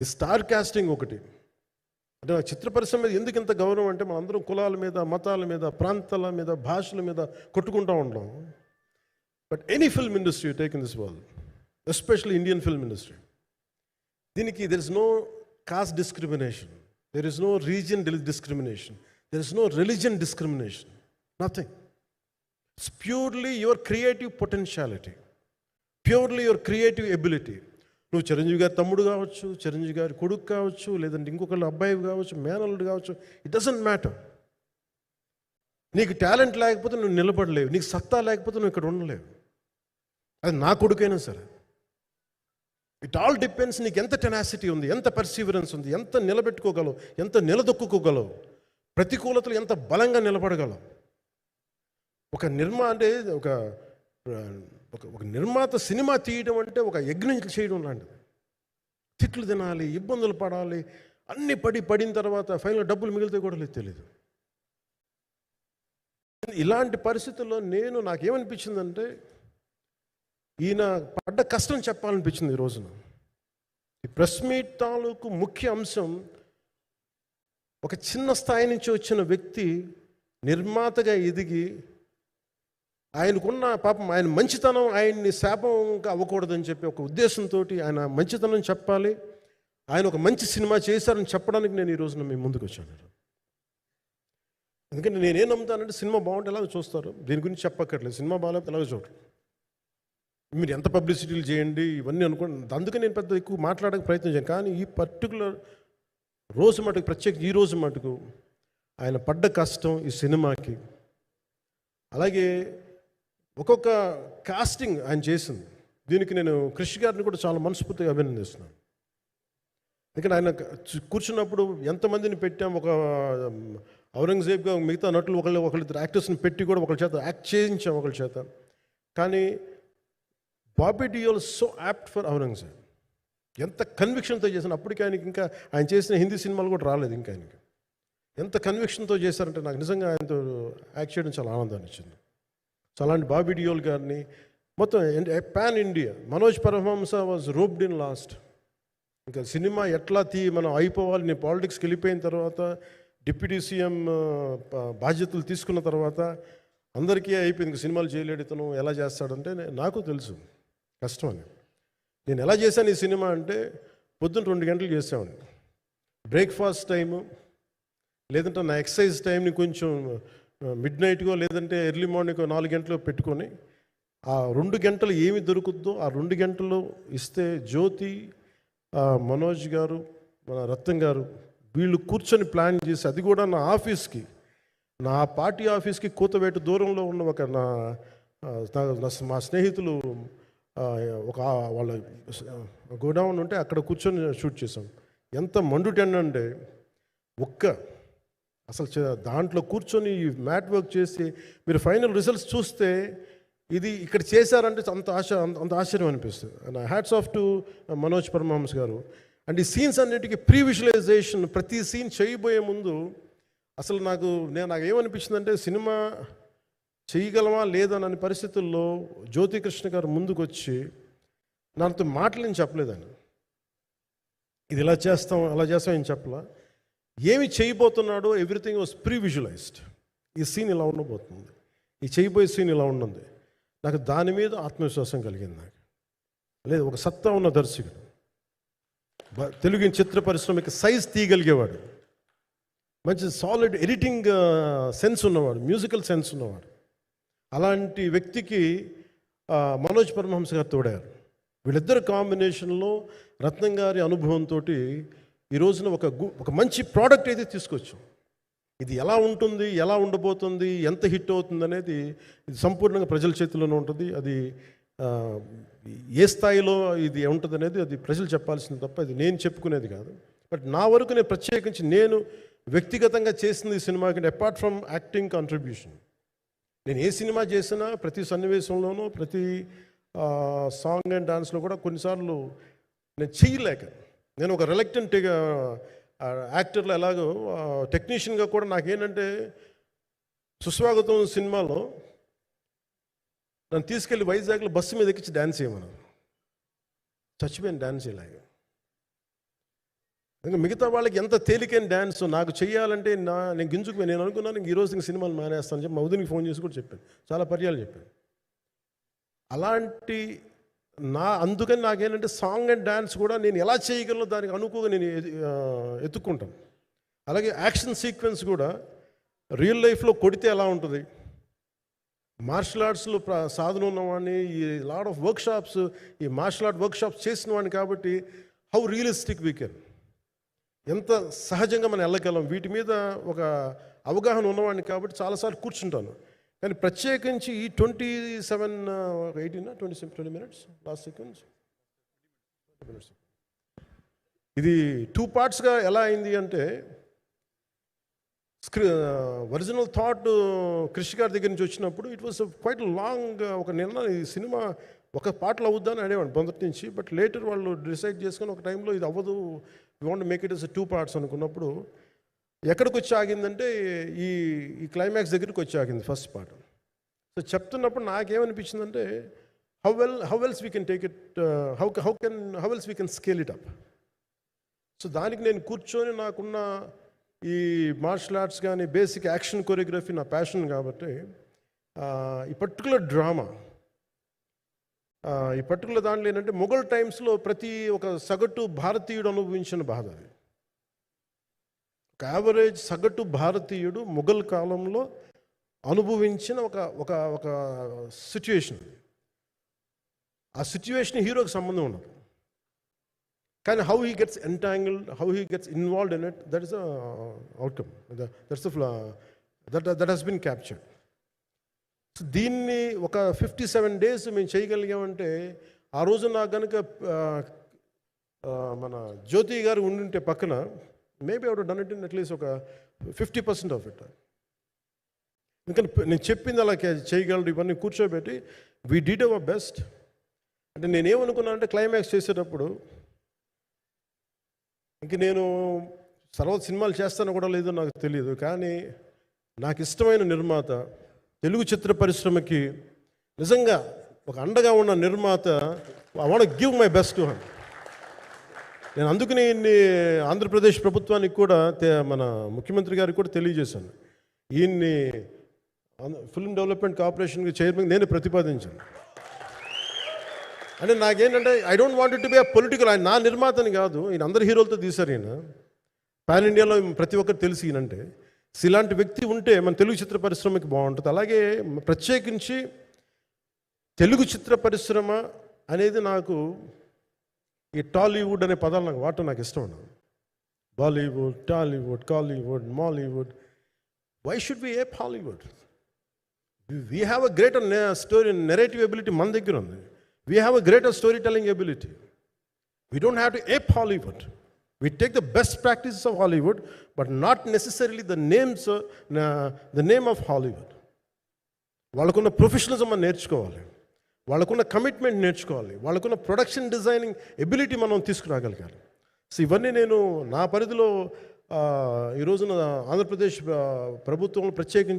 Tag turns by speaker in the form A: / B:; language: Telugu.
A: ఈ స్టార్ కాస్టింగ్ ఒకటి. అంటే నాకు చిత్ర పరిశ్రమ మీద ఎందుకు ఇంత గౌరవం అంటే మనందరం కులాల మీద, మతాల మీద, ప్రాంతాల మీద, భాషల మీద కొట్టుకుంటూ ఉంటాం. But any film industry take in this world, especially Indian film industry, దీనికి there is no caste discrimination, there is no region discrimination, there is no religion discrimination, nothing. It's purely your creative potentiality, purely your creative ability. నువ్వు చిరంజీవి గారి తమ్ముడు కావచ్చు, చిరంజీవి గారి కొడుకు కావచ్చు, లేదంటే ఇంకొకళ్ళు అబ్బాయి కావచ్చు, మేనల్లుడు కావచ్చు, ఇట్ డజంట్ మ్యాటర్. నీకు టాలెంట్ లేకపోతే నువ్వు నిలబడలేవు, నీకు సత్తా లేకపోతే నువ్వు ఇక్కడ ఉండలేవు. అది నా కొడుకైనా సరే. ఇట్ ఆల్ డిపెండ్స్ నీకు ఎంత టెనాసిటీ ఉంది, ఎంత పర్సీవరెన్స్ ఉంది, ఎంత నిలబెట్టుకోగలవు, ఎంత నిలదొక్కుకోగలవు, ప్రతికూలతలు ఎంత బలంగా నిలబడగలవు. ఒక నిర్మాత సినిమా తీయడం అంటే ఒక యజ్ఞం చేయడం లాంటిది. తిట్లు తినాలి, ఇబ్బందులు పడాలి, అన్ని పడిన తర్వాత ఫైనల్ డబ్బులు మిగిలితే కూడా తెలియదు. ఇలాంటి పరిస్థితుల్లో నాకేమనిపించిందంటే ఈయన పడ్డ కష్టం చెప్పాలనిపించింది ఈ రోజున. ఈ ప్రెస్ మీట్ తాలూకు ముఖ్య అంశం, ఒక చిన్న స్థాయి నుంచి వచ్చిన వ్యక్తి నిర్మాతగా ఎదిగి ఆయనకున్న పాపం, ఆయన మంచితనం ఆయన్ని శాపంగా అవ్వకూడదని చెప్పి ఒక ఉద్దేశంతో ఆయన మంచితనం చెప్పాలి, ఆయన ఒక మంచి సినిమా చేశారని చెప్పడానికి నేను ఈ రోజున మీ ముందుకు వచ్చాను. ఎందుకంటే నేనేం నమ్ముతానంటే సినిమా బాగుంటే ఎలాగో చూస్తారు, దీని గురించి చెప్పక్కర్లేదు. సినిమా బాగాలేకపోతే ఎలాగో చూడరు, మీరు ఎంత పబ్లిసిటీలు చేయండి ఇవన్నీ అనుకోండి. అందుకే నేను పెద్ద ఎక్కువ మాట్లాడక ప్రయత్నం చేయను. కానీ ఈ పర్టికులర్ రోజు మటుకు, ప్రత్యేక ఈ రోజు మటుకు ఆయన పడ్డ కష్టం ఈ సినిమాకి, అలాగే ఒక్కొక్క కాస్టింగ్ ఆయన చేసింది, దీనికి నేను క్రిష్ గారిని కూడా చాలా మనస్ఫూర్తిగా అభినందిస్తున్నాను. ఎందుకంటే ఆయన కూర్చున్నప్పుడు ఎంతమందిని పెట్టాం, ఒక ఔరంగజేబ్గా మిగతా నటులు ఒకళ్ళిద్దరు యాక్టర్స్ని పెట్టి కూడా ఒకళ్ళ చేత యాక్ట్ చేయించాం ఒకళ్ళ చేత. కానీ Bobby Deol so apt for Aurangzeb, ఎంత కన్విక్షన్తో చేశాను. అప్పటికి ఆయనకి ఇంకా ఆయన చేసిన హిందీ సినిమాలు కూడా రాలేదు ఇంకా ఆయనకి. ఎంత కన్విక్షన్తో చేశారంటే నాకు నిజంగా ఆయనతో యాక్ట్ చేయడం చాలా ఆనందాన్ని ఇచ్చింది. సో అలాంటి బాబీ డియోల్ గారిని మొత్తం pan India, Manoj Paramahamsa was roped in last. ఇంకా సినిమా ఎట్లా మనం అయిపోవాలి, నేను పాలిటిక్స్కి వెళ్ళిపోయిన తర్వాత, డిప్యూటీ సీఎం బాధ్యతలు తీసుకున్న తర్వాత అందరికీ అయిపోయింది, ఇంకా సినిమాలు చేయలేడు ఇతను, ఎలా చేస్తాడంటే నాకు తెలుసు కష్టం అని. నేను ఎలా చేశాను ఈ సినిమా అంటే, పొద్దున్న 2 గంటలు చేసామండి, బ్రేక్ఫాస్ట్ టైము, లేదంటే నా ఎక్సర్సైజ్ టైంని కొంచెం మిడ్ నైట్గో లేదంటే ఎర్లీ మార్నింగ్ 4 గంటలు పెట్టుకొని, ఆ 2 గంటలు ఏమి దొరుకుద్దో ఆ 2 గంటలు ఇస్తే జ్యోతి, మనోజ్ గారు, మన రత్నం గారు, వీళ్ళు కూర్చొని ప్లాన్ చేసి, అది కూడా నా ఆఫీస్కి, నా పార్టీ ఆఫీస్కి కూతవేటు దూరంలో ఉన్న ఒక మా స్నేహితులు వాళ్ళ గోడౌన్ ఉంటే అక్కడ కూర్చొని షూట్ చేసాం. ఎంత మండుటెండంటే అసలు దాంట్లో కూర్చొని మ్యాట్ వర్క్ చేసి మీరు ఫైనల్ రిజల్ట్స్ చూస్తే ఇది ఇక్కడ చేశారంటే అంత ఆశ్చర్యం అనిపిస్తుంది. And hats off to Manoj Paramahamsa గారు. అండ్ ఈ సీన్స్ అన్నిటికీ ప్రీ విజువలైజేషన్, ప్రతి సీన్ చేయబోయే ముందు అసలు నాకు ఏమనిపించిందంటే, సినిమా చేయగలమా లేదా అనే పరిస్థితుల్లో జ్యోతికృష్ణ గారు ముందుకు వచ్చి నాతో మాటలు నేను చెప్పలేదని, ఇది ఇలా చేస్తాం అలా చేస్తాం ఏం చెప్పలా, ఏమి చేయబోతున్నాడో ఎవ్రీథింగ్ వాజ్ ప్రీ విజువలైజ్డ్. ఈ సీన్ ఇలా ఉండబోతుంది, ఈ చేయబోయే సీన్ ఇలా ఉన్నది. నాకు దాని మీద ఆత్మవిశ్వాసం కలిగింది. నాకు లేదు, ఒక సత్తా ఉన్న దర్శకుడు, తెలుగు చిత్ర పరిశ్రమకి సైజ్ తీయగలిగేవాడు, మంచి సాలిడ్ ఎడిటింగ్ సెన్స్ ఉన్నవాడు, మ్యూజికల్ సెన్స్ ఉన్నవాడు. అలాంటి వ్యక్తికి మనోజ్ పరమహంస గారు తోడారు. వీళ్ళిద్దరు కాంబినేషన్లో రత్నం గారి అనుభవంతో ఈ రోజున ఒక మంచి ప్రోడక్ట్ అయితే తీసుకొచ్చాం. ఇది ఎలా ఉంటుంది, ఎలా ఉండబోతుంది, ఎంత హిట్ అవుతుంది అనేది ఇది సంపూర్ణంగా ప్రజల చేతిలోనే ఉంటుంది. అది ఏ స్థాయిలో ఇది ఉంటుంది అనేది అది ప్రజలు చెప్పాల్సింది తప్ప ఇది నేను చెప్పుకునేది కాదు. బట్ నా వరకు నేను ప్రత్యేకించి నేను వ్యక్తిగతంగా చేసింది ఈ సినిమాకి, అపార్ట్ ఫ్రమ్ యాక్టింగ్ కాంట్రిబ్యూషన్, నేను ఏ సినిమా చేసినా ప్రతి సన్నివేశంలోనూ, ప్రతి సాంగ్ అండ్ డాన్స్లో కూడా కొన్నిసార్లు నేను చేయలేక, నేను ఒక రిలక్టెంట్ యాక్టర్లో ఎలాగో టెక్నీషియన్గా కూడా నాకేంటంటే, సుస్వాగతం సినిమాలో నన్ను తీసుకెళ్ళి వైజాగ్లో బస్సు మీద ఎక్కించి డ్యాన్స్ చేయమన్నారు. చచ్చిపోయాను డ్యాన్స్ చేయలేక. ఇంకా మిగతా వాళ్ళకి ఎంత తేలికైన డ్యాన్స్ నాకు చేయాలంటే నేను గింజుకు నేను అనుకున్నాను ఈరోజు ఇంక సినిమాలు మానేస్తాను చెప్పి మౌదినికి ఫోన్ చేసి కూడా చెప్పాను, చాలా పర్యాలు చెప్పాను. అలాంటి అందుకని నాకేంటంటే సాంగ్ అండ్ డ్యాన్స్ కూడా నేను ఎలా చేయగలను దానికి అనుకుగా నేను ఎత్తుక్కుంటాను. అలాగే యాక్షన్ సీక్వెన్స్ కూడా రియల్ లైఫ్లో కొడితే ఎలా ఉంటుంది, మార్షల్ ఆర్ట్స్లో సాధన ఉన్నవాడిని, ఈ లాట్ ఆఫ్ వర్క్షాప్స్, ఈ మార్షల్ ఆర్ట్ వర్క్షాప్స్ చేసిన వాడిని కాబట్టి హౌ రియలిస్టిక్ వీ కెన్, ఎంత సహజంగా మనం వెళ్ళగలం, వీటి మీద ఒక అవగాహన ఉన్నవాడిని కాబట్టి చాలాసార్లు కూర్చుంటాను. కానీ ప్రత్యేకించి ఈ 20 minutes లాస్ట్ సీక్వెన్స్ ఇది 2 partsగా ఎలా అయింది అంటే, ఒరిజినల్ థాట్ క్రిష్ గారి దగ్గర నుంచి వచ్చినప్పుడు ఇట్ వాస్ క్వైట్ లాంగ్. ఒక నిర్ణయం, ఈ సినిమా ఒక పార్ట్లో అవుద్దని అనేవాడు మొదటి నుంచి. బట్ లేటర్ వాళ్ళు డిసైడ్ చేసుకొని ఒక టైంలో ఇది అవ్వదు, we want make it as 2 parts అనుకున్నప్పుడు ఎక్కడికి వచ్చి ఆగిందంటే ఈ క్లైమాక్స్ దగ్గరికి వచ్చి ఆగింది ఫస్ట్ పార్ట్. సో చెప్తున్నప్పుడు నాకేమనిపించిందంటే how else we can take it, how else we can scale it up. So దానికి నేను కూర్చొని నాకున్న ఈ మార్షల్ ఆర్ట్స్ కానీ బేసిక్ యాక్షన్ కొరియోగ్రఫీ నా ప్యాషన్ కాబట్టి ఈ పర్టికులర్ డ్రామా, ఈ పర్టికులర్ దాంట్లో ఏంటంటే మొఘల్ టైమ్స్లో ప్రతి ఒక సగటు భారతీయుడు అనుభవించిన బాధ అది. ఒక యావరేజ్ సగటు భారతీయుడు మొఘల్ కాలంలో అనుభవించిన ఒక ఒక సిచ్యువేషన్. ఆ సిచ్యువేషన్ హీరోకి సంబంధం ఉండదు, కానీ how he gets entangled, how he gets involved in it, that is the outcome, that has been captured. So దీన్ని ఒక 57 days మేము చేయగలిగామంటే, ఆ రోజు నాకు కనుక మన జ్యోతి గారు ఉండుంటే పక్కన, maybe I would done it in at least ఒక 50% ఆఫ్ ఇట్. ఎందుకంటే నేను చెప్పింది అలా చేయగలరు ఇవన్నీ కూర్చోబెట్టి వీ డిడ్ అవర్ బెస్ట్. అంటే నేనేమనుకున్నాను అంటే క్లైమాక్స్ చేసేటప్పుడు ఇంక నేను తర్వాత సినిమాలు చేస్తానో కూడా లేదో నాకు తెలియదు, కానీ నాకు ఇష్టమైన నిర్మాత, తెలుగు చిత్ర పరిశ్రమకి నిజంగా ఒక అండగా ఉన్న నిర్మాత, I want give my best to him. నేను అందుకని ఆంధ్రప్రదేశ్ ప్రభుత్వానికి కూడా మన ముఖ్యమంత్రి గారికి కూడా తెలియజేశాను, ఈయన్ని ఫిల్మ్ డెవలప్మెంట్ కార్పొరేషన్కి చైర్మన్ నేను ప్రతిపాదించాను. అంటే నాకేంటంటే I don't want it to be a political, ఆయన నా నిర్మాతని కాదు, ఈయన అందరు హీరోలతో తీశారు, ఈయన పాన్ ఇండియాలో ప్రతి ఒక్కరు తెలిసి ఈయనంటే. ఇలాంటి వ్యక్తి ఉంటే మన తెలుగు చిత్ర పరిశ్రమకి బాగుంటుంది. అలాగే ప్రత్యేకించి తెలుగు చిత్ర పరిశ్రమ అనేది నాకు ఈ టాలీవుడ్ అనే పదాలు నాకు వాడటం నాకు ఇష్టం ఉండదు. Bollywood, Tollywood, Kollywood, Mollywood, why should we ape Hollywood? We have a greater story narrative ability మన దగ్గర ఉంది. We have a greater story telling ability. We don't have to ape Hollywood. We take the best practices of Hollywood, but not necessarily the name of Hollywood. వాళ్ళకున్న ప్రొఫెషనలిజం మనం నేర్చుకోవాలి, వాళ్ళకున్న కమిట్మెంట్ నేర్చుకోవాలి, వాళ్ళకున్న ప్రొడక్షన్ డిజైనింగ్ ఎబిలిటీ మనం తీసుకురాగలగాలి. సో ఇవన్నీ నేను నా పరిధిలో ఈ రోజున ఆంధ్రప్రదేశ్ ప్రభుత్వంలో ప్రత్యేకించి